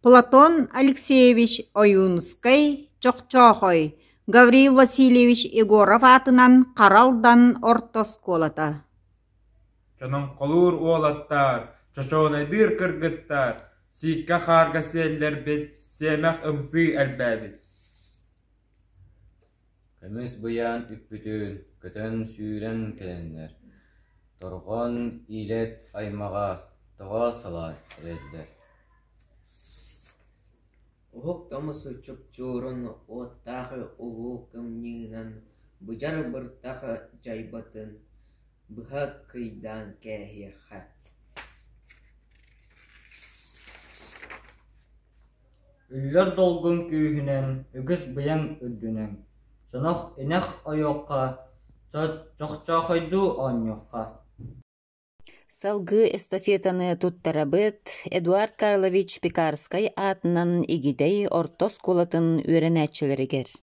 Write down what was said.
Платон Алексеевич Оюнскай чоқчоқой, Гавриил Васильевич Егоров атынан қаралдан ортосколата. Чонон қолуыр уолаттар, чошонайдыр кыргыттар, сикка харга селлер бет, семах ымсы әлбәбит. Көміс бұян үппүтін, көтін сүйрен кәлендер. Торғон илет аймаға тоға салар рәддер. Ухук тамысы чөпчөрін оттағы ұлу кімнігінен бұжар бұртағы жайбатын бұға күйдан кәхеға. Үллер долгун күйінен үгіз бұян үддінен. Сонық инақ ойоққа, чоқчоқойду оньоққа. Салгы эстафетаны туттарабыт Эдуард Карлович Пекарскай атынан игидей ортос кулатын үйренәтчілерігер.